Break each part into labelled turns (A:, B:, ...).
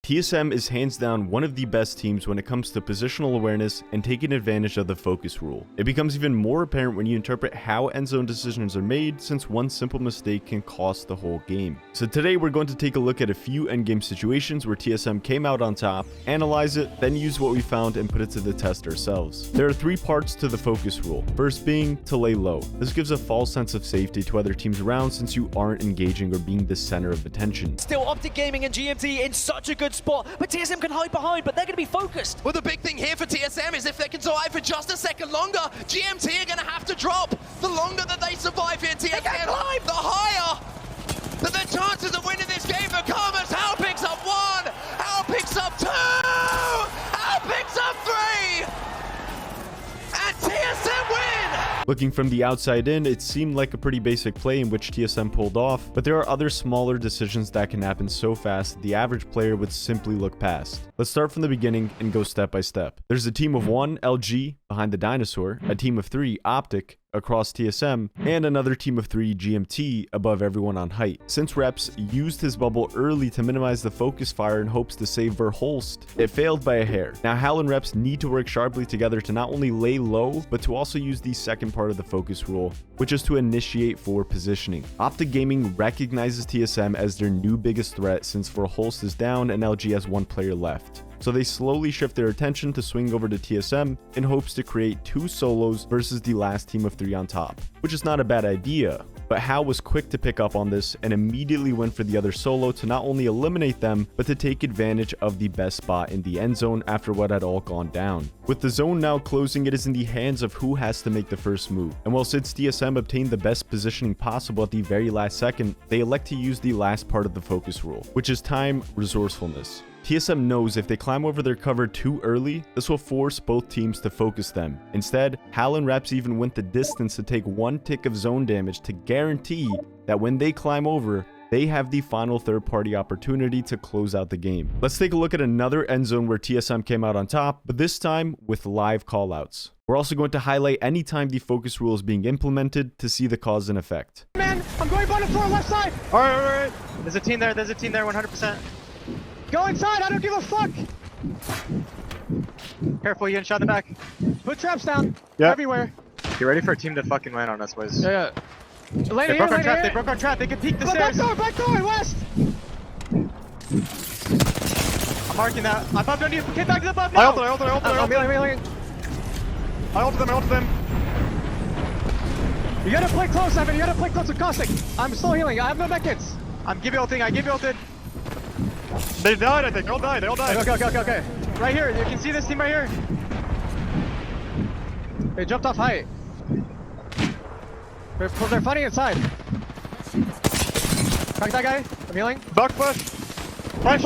A: TSM is hands down one of the best teams when it comes to positional awareness and taking advantage of the focus rule. It becomes even more apparent when you interpret how end zone decisions are made, since one simple mistake can cost the whole game. So today we're going to take a look at a few endgame situations where TSM came out on top, analyze it, then use what we found and put it to the test ourselves. There are three parts to the focus rule. First being to lay low. This gives a false sense of safety to other teams around since you aren't engaging or being the center of attention.
B: Still Optic Gaming and GMT in such a good spot, but TSM can hide behind, but they're going to be focused.
C: Well, the big thing here for TSM is if they can survive for just a second longer, GMT are going to have to drop. The longer that they survive here, TSM, the higher that their chances of winning this game become, as Hal picks up one, Hal picks up two, Hal picks up three, and TSM win!
A: Looking from the outside in, it seemed like a pretty basic play in which TSM pulled off, but there are other smaller decisions that can happen so fast that the average player would simply look past. Let's start from the beginning and go step by step. There's a team of 1, LG, behind the dinosaur, a team of 3, Optic, across TSM, and another team of 3, GMT, above everyone on height. Since Reps used his bubble early to minimize the focus fire in hopes to save Verholst, it failed by a hair. Now Hal and Reps need to work sharply together to not only lay low, but to also use the second part of the focus rule, which is to initiate forward positioning. Optic Gaming recognizes TSM as their new biggest threat since Verholst is down and LG has one player left. So they slowly shift their attention to swing over to TSM in hopes to create 2 solos versus the last team of 3 on top, which is not a bad idea. But Hal was quick to pick up on this and immediately went for the other solo to not only eliminate them, but to take advantage of the best spot in the end zone after what had all gone down. With the zone now closing, it is in the hands of who has to make the first move. And while since TSM obtained the best positioning possible at the very last second, they elect to use the last part of the focus rule, which is time resourcefulness. TSM knows if they climb over their cover too early, this will force both teams to focus them. Instead, Hal and Reps even went the distance to take 1 tick of zone damage to guarantee that when they climb over, they have the final third-party opportunity to close out the game. Let's take a look at another end zone where TSM came out on top, but this time with live callouts. We're also going to highlight any time the focus rule is being implemented to see the cause and effect.
D: Man, I'm going bottom floor, left side.
E: All right. There's a team there, 100%.
D: Go inside, I don't give a fuck.
E: Careful, you getting shot in the back.
D: Put traps down.
E: Yeah.
D: Everywhere.
E: Get ready for a team to fucking land on us, boys.
D: Yeah.
E: They broke our trap, they broke our trap, they can peek the stairs.
D: Back door, west.
E: I'm marking that. I popped on you, get back to the above now. I ulted them.
D: You gotta play close, Evan, you gotta play close with Caustic. I'm still healing, I have no medkits.
E: I give you ulted. They died, I think. They all died.
D: Okay.
E: Right here. You can see this team right here.
D: They jumped off height. They're fighting inside. Crack that guy. I'm healing.
E: Buck push. Push.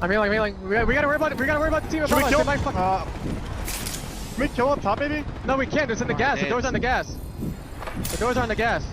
D: I'm healing. We gotta worry about the team above us. They might fuck.
E: Can we kill up top, maybe?
D: No, we can't. It's in the gas. The door's on the gas.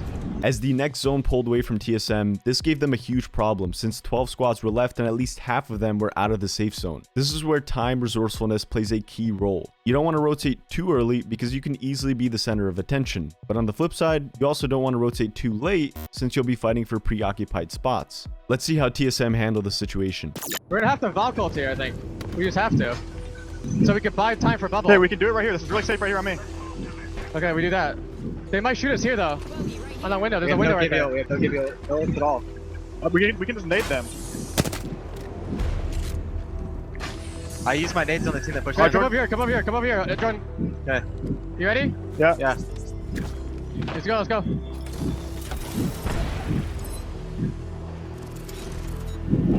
A: As the next zone pulled away from TSM, this gave them a huge problem since 12 squads were left and at least half of them were out of the safe zone. This is where time resourcefulness plays a key role. You don't want to rotate too early because you can easily be the center of attention. But on the flip side, you also don't want to rotate too late since you'll be fighting for preoccupied spots. Let's see how TSM handled the situation.
D: We're gonna have to Valk ult here, I think. We just have to. So we can buy time for bubble.
E: Hey, we can do it right here. This is really safe right here on me.
D: Okay, we do that. They might shoot us here though. On that window, there's a window right there.
E: We have no give you no at all. We can just nade them. I use my nades on the team that pushed.
D: Right, come over here. Jordan.
E: Okay.
D: You ready?
E: Yeah.
D: Let's go.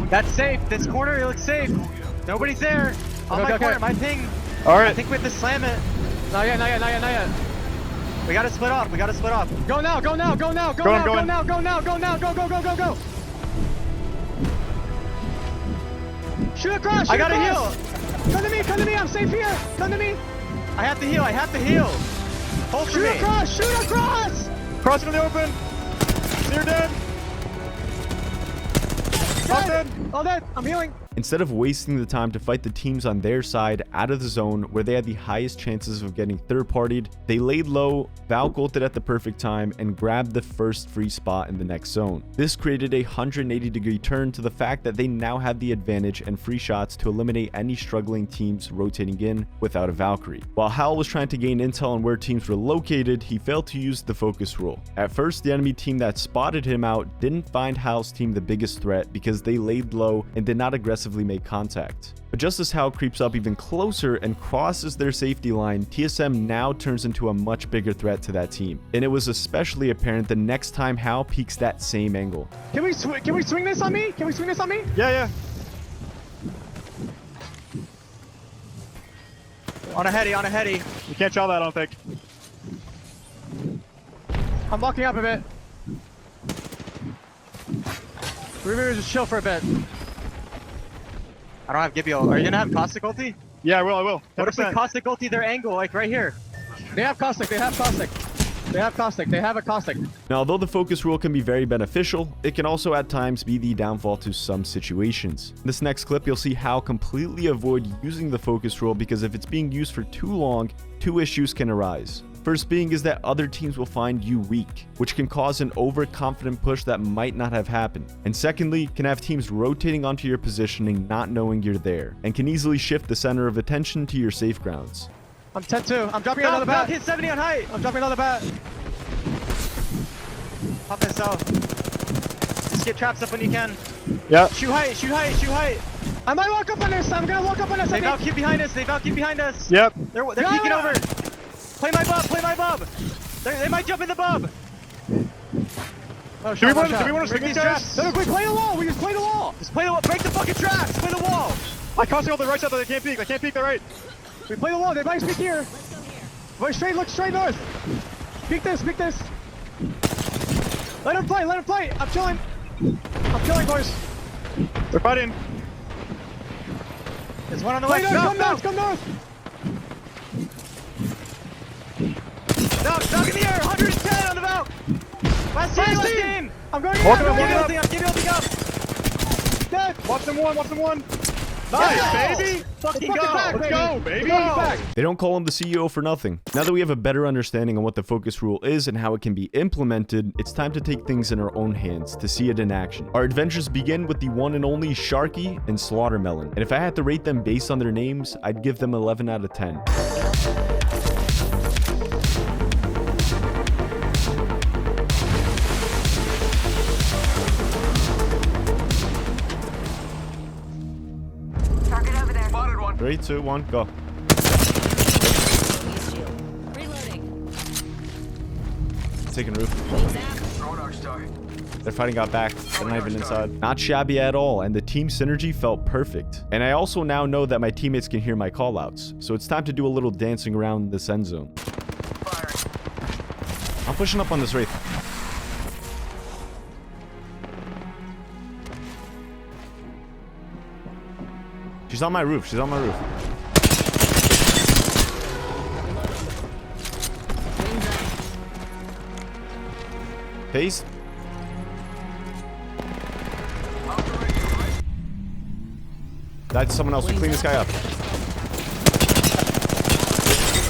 E: That's safe. This corner, it looks safe. Nobody's there. On my corner, my ping.
A: Alright.
E: I think we have to slam it.
D: Not yet.
E: We gotta split off.
D: Go now. Shoot across.
E: I gotta heal.
D: Come to me. I'm safe here. Come to me.
E: I have to heal. Hold for me.
D: Shoot across.
E: Crossing in the open. You're dead.
D: All dead. I'm healing.
A: Instead of wasting the time to fight the teams on their side out of the zone where they had the highest chances of getting third-partied, they laid low, Valk ulted at the perfect time, and grabbed the first free spot in the next zone. This created a 180-degree turn to the fact that they now had the advantage and free shots to eliminate any struggling teams rotating in without a Valkyrie. While Hal was trying to gain intel on where teams were located, he failed to use the focus rule. At first, the enemy team that spotted him out didn't find Hal's team the biggest threat because they laid low and did not aggressively make contact. But just as Hal creeps up even closer and crosses their safety line, TSM now turns into a much bigger threat to that team. And it was especially apparent the next time Hal peeks that same angle.
D: Can we swing this on me? Can we swing this on me?
F: Yeah.
E: On a heady.
F: You can't draw that, I don't think.
D: I'm locking up a bit. Remember, just chill for a bit.
E: I don't have Gibio. Are you gonna have Caustic ulti?
F: Yeah, I will.
E: What if we
F: 100%.
E: Caustic ulti their angle, like right here?
D: They have caustic. They have caustic. They have caustic. They have a caustic.
A: Now, although the focus rule can be very beneficial, it can also at times be the downfall to some situations. In this next clip, you'll see how completely avoid using the focus rule because if it's being used for too long, two issues can arise. First being is that other teams will find you weak, which can cause an overconfident push that might not have happened. And secondly, can have teams rotating onto your positioning not knowing you're there, and can easily shift the center of attention to your safe grounds.
D: I'm 10-2. I'm dropping another bat.
E: Hit 70 on height.
D: I'm dropping another bat.
E: Pop this out. Just get traps up when you can.
F: Yeah.
E: Shoot height.
D: I might walk up on this. I'm gonna walk up on this.
E: They Valk keep behind us.
F: Yep.
E: They're peeking over. Play my bub. They might jump in the bub.
D: Oh,
F: Do we want
D: shot.
F: to swing these guys?
D: No, we play the wall. We just play the wall.
E: Just play the wall. Break the fucking traps. Play the wall.
F: I constantly on the right side, they can't peek. They can't peek the right.
D: We play the wall. They might speak here. Look straight north. Peek this. Let him play. I'm chilling, boys.
F: They're fighting.
E: There's one on the
D: Play
E: left.
D: north. Come north.
E: Knock in the air. 110 on the Valk. Last team.
D: I'm going
F: Walk
D: in.
F: it up, walk it up.
E: Give me ulting up.
D: Dead.
F: Watch them one. Nice,
E: Yes!
F: baby.
D: Fucking
F: go.
D: back,
F: Let's
D: baby.
F: go, baby.
D: Fucking back.
A: They don't call him the CEO for nothing. Now that we have a better understanding on what the focus rule is and how it can be implemented, it's time to take things in our own hands to see it in action. Our adventures begin with the one and only Sharky and Slaughtermelon, and if I had to rate them based on their names, I'd give them 11 out of 10.
G: Target over there.
C: Spotted one.
A: 3, 2, 1, go.
G: Reloading.
A: Taking roof.
C: Throwing Arc Star.
A: They're fighting out back. They're not even inside. Not shabby at all, and the team synergy felt perfect. And I also now know that my teammates can hear my callouts, so it's time to do a little dancing around this end zone.
C: Firing.
A: I'm pushing up on this Wraith. She's on my roof. Pace. That's someone else. We clean this guy up.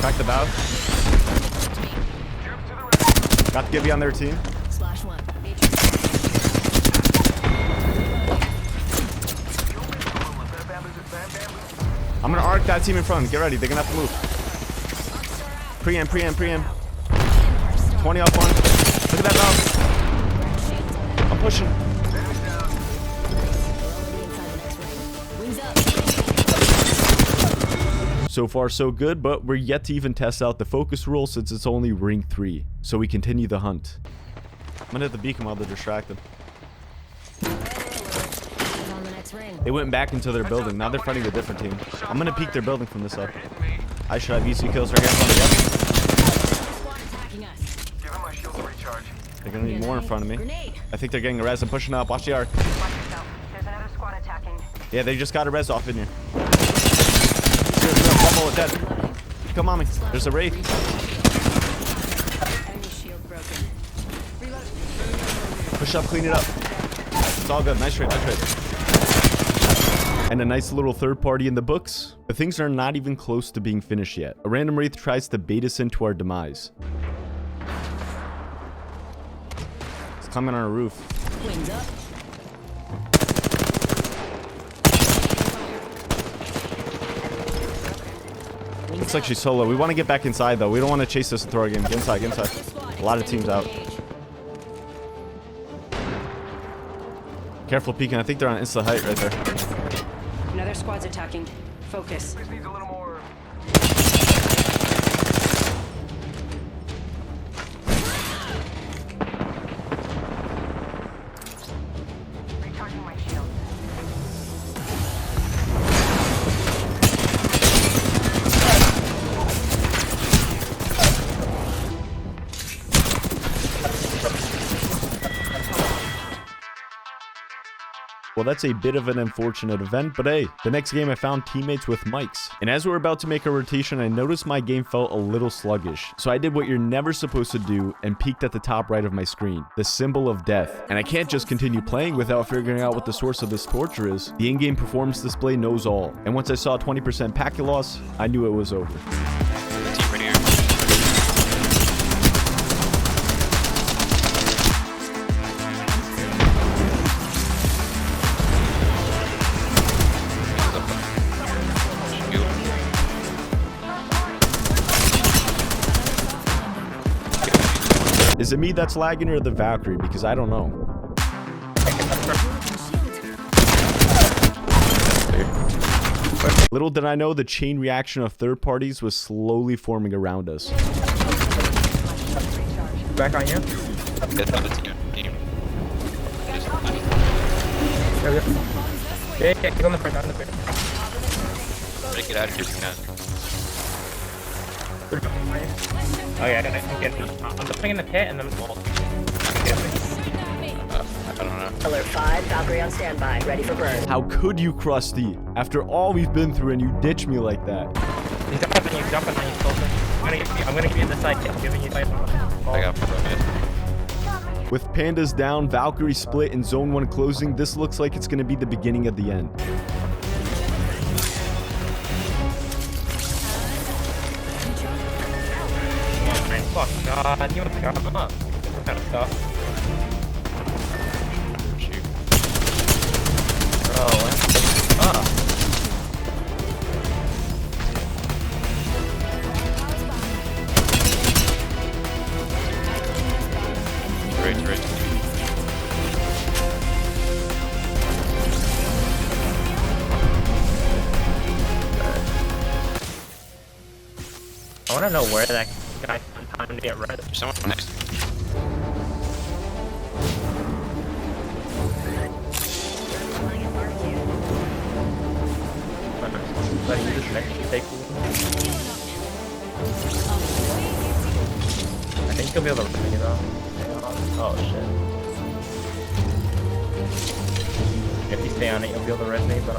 A: Crack the bow. Got the Gibby on their team.
G: Slash one.
A: I'm gonna arc that team in front. Get ready. They're gonna have to move. Pre-am. 20 off one. Look at that bow. I'm pushing.
G: Wings up.
A: So far, so good, but we're yet to even test out the focus rule since it's only ring 3. So we continue the hunt. I'm gonna hit the beacon while they're distracted.
G: On the next ring.
A: They went back into their building. Now they're fighting a different team. I'm gonna peek their building from this side. I should have EC kills right here in front of me.
G: Squad attacking us.
C: Give him my shield to recharge.
A: They're gonna need more in front of me.
G: Grenade.
A: I think they're getting a res. I'm pushing up. Watch the arc.
G: Watch yourself. There's another squad attacking.
A: Yeah, they just got a res off in here. Double dead. Come on me. There's a Wraith.
G: Enemy shield broken. Reload.
A: Push up, clean it up. It's all good. Nice trade. And a nice little third party in the books, but things are not even close to being finished yet. A random Wraith tries to bait us into our demise. It's climbing on our roof.
G: Wings up.
A: Looks like she's solo. We want to get back inside, though. We don't want to chase this and throw our game. Get inside, get inside. A lot of teams out. Careful peeking. I think they're on insta height right there.
G: Another squad's attacking. Focus. Recharging my shield.
A: Well, that's a bit of an unfortunate event, but hey, the next game I found teammates with mics. And as we were about to make a rotation, I noticed my game felt a little sluggish. So I did what you're never supposed to do and peeked at the top right of my screen, the symbol of death. And I can't just continue playing without figuring out what the source of this torture is. The in-game performance display knows all. And once I saw a 20% packet loss, I knew it was over.
C: The team right here.
A: Is it me that's lagging or the Valkyrie? Because I don't know. Little did I know the chain reaction of third parties was slowly forming around us.
E: Back on you.
C: That's not the team.
E: Yeah, get on the front, on the front.
C: Get out of here, man.
E: Oh yeah, I'm jumping in the pit and then wall.
C: I don't know.
G: Alert 5, Valkyrie on standby, ready for burn.
A: How could you, Krusty? After all we've been through and you ditch me like that.
E: He's jumping on you, Colton. I'm gonna give you the side kick. I'm giving you side.
C: I got it.
A: With pandas down, Valkyrie split, and Zone 1 closing, this looks like it's going to be the beginning of the end.
E: Fuck God, you want to come up? What kind of stuff?
C: Shoot.
E: Oh, what?
C: Right.
E: I want to know where that guy spent time to get red.
C: There's someone next to me.
E: But you just next take. I think you'll be able to bring it off. Oh shit. If you stay on it, you'll be able to resonate, but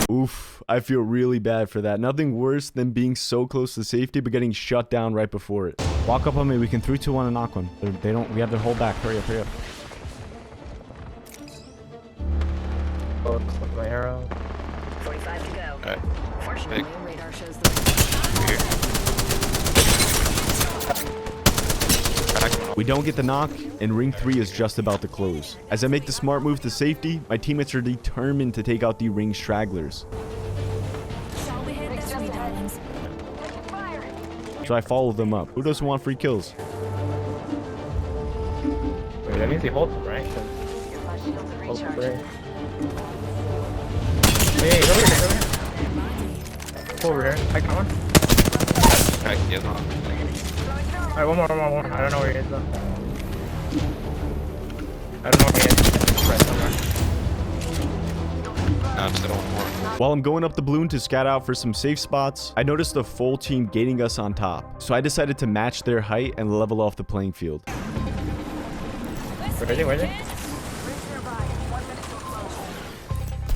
A: Oof, I feel really bad for that. Nothing worse than being so close to safety but getting shut down right before it. Walk up on me. We can 3, 2, 1 and knock one. They don't. We have their whole back. Hurry up, hurry up.
E: with my arrow.
G: 45 to go.
C: Alright.
G: Fortunately,
C: Big.
G: radar shows the
C: Here. Crack one.
A: We don't get the knock, and ring 3 is just about to close. As I make the smart move to safety, my teammates are determined to take out the ring stragglers. So I follow them up. Who doesn't want free kills?
E: Wait, that means he holds him, right? Hold
G: recharge.
E: three. Hey, over here, over here. Pull over here. I got one.
C: Crack the other one.
E: Alright, one more. I don't know where he is though. I don't know where he is. Right somewhere.
C: No, I'm still one more.
A: While I'm going up the balloon to scout out for some safe spots, I noticed a full team gating us on top. So I decided to match their height and level off the playing field.
E: Where is he? Where is he?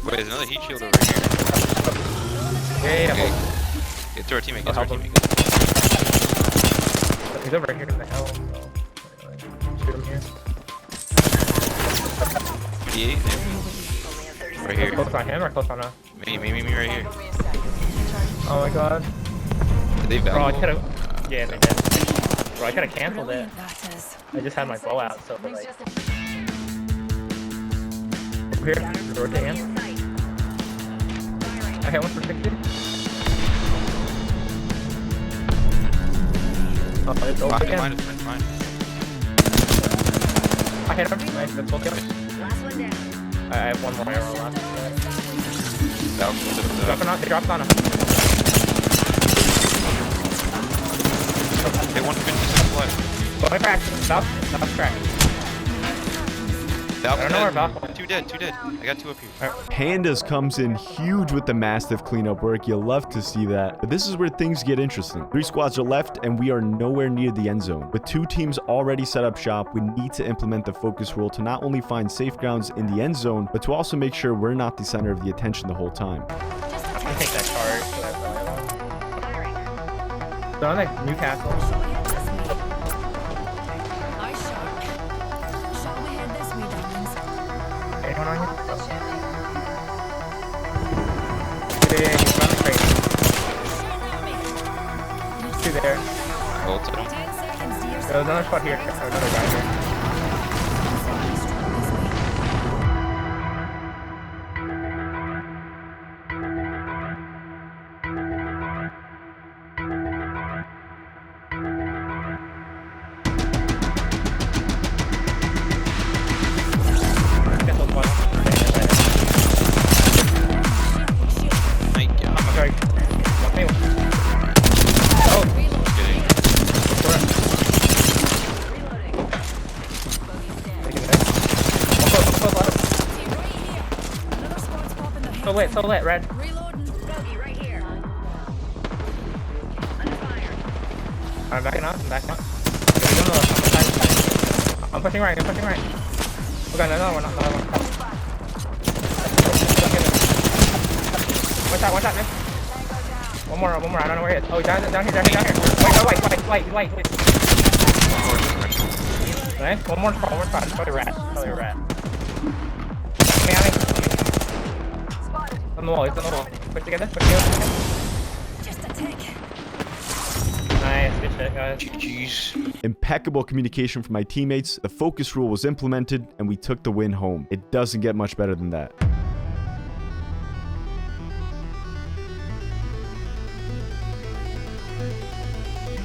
C: Wait, there's another heat shield over here.
E: Yeah.
C: Okay. Get to our teammate, get to our teammate.
H: He's over here in the L, so shoot him here.
G: Only have 30
H: Right
G: seconds.
H: here. Close on him or close on us?
I: Me right here.
H: Oh my god.
I: Did they
H: Bro, I
I: value?
H: could've. Yeah, they did. Bro, I could've canceled it. I just had my bow out, so like. Over here, rotate him. I hit one for 60. Oh, it's over again.
I: Mine.
H: I hit him. Nice, that's full kill.
G: Last one down.
H: I have one more arrow left.
I: Dropping
H: He dropped on him.
I: They 156 left.
H: Go ahead, crack. Stop crack. I don't know where Valk went.
I: Two dead. I got 2 up here.
A: Pandas comes in huge with the massive cleanup work. You'll love to see that. But this is where things get interesting. 3 squads are left, and we are nowhere near the end zone. With 2 teams already set up shop, we need to implement the focus rule to not only find safe grounds in the end zone, but to also make sure we're not the center of the attention the whole time.
H: I'm gonna take that charge. So that's all I want. So I'm like Newcastle. Anyone on you? Yeah, he's running crazy. 2 there.
I: Bolted him.
H: There's another spot here. There's another guy here. Get those ones.
I: My God.
H: I'm sorry. One thing. Oh,
I: Kidding.
H: So lit, red.
G: Bogey right here. Under fire.
H: I'm backing up. I'm pushing right. Okay, another one. Watch out, man. One more. I don't know where he is. Oh, he's down here. Wait. Nice. One more spot. It's probably a rat. Me. On the wall. Put together.
G: Just a tick.
H: Nice. Good shit, guys.
I: GG's.
A: Impeccable communication from my teammates, the focus rule was implemented, and we took the win home. It doesn't get much better than that.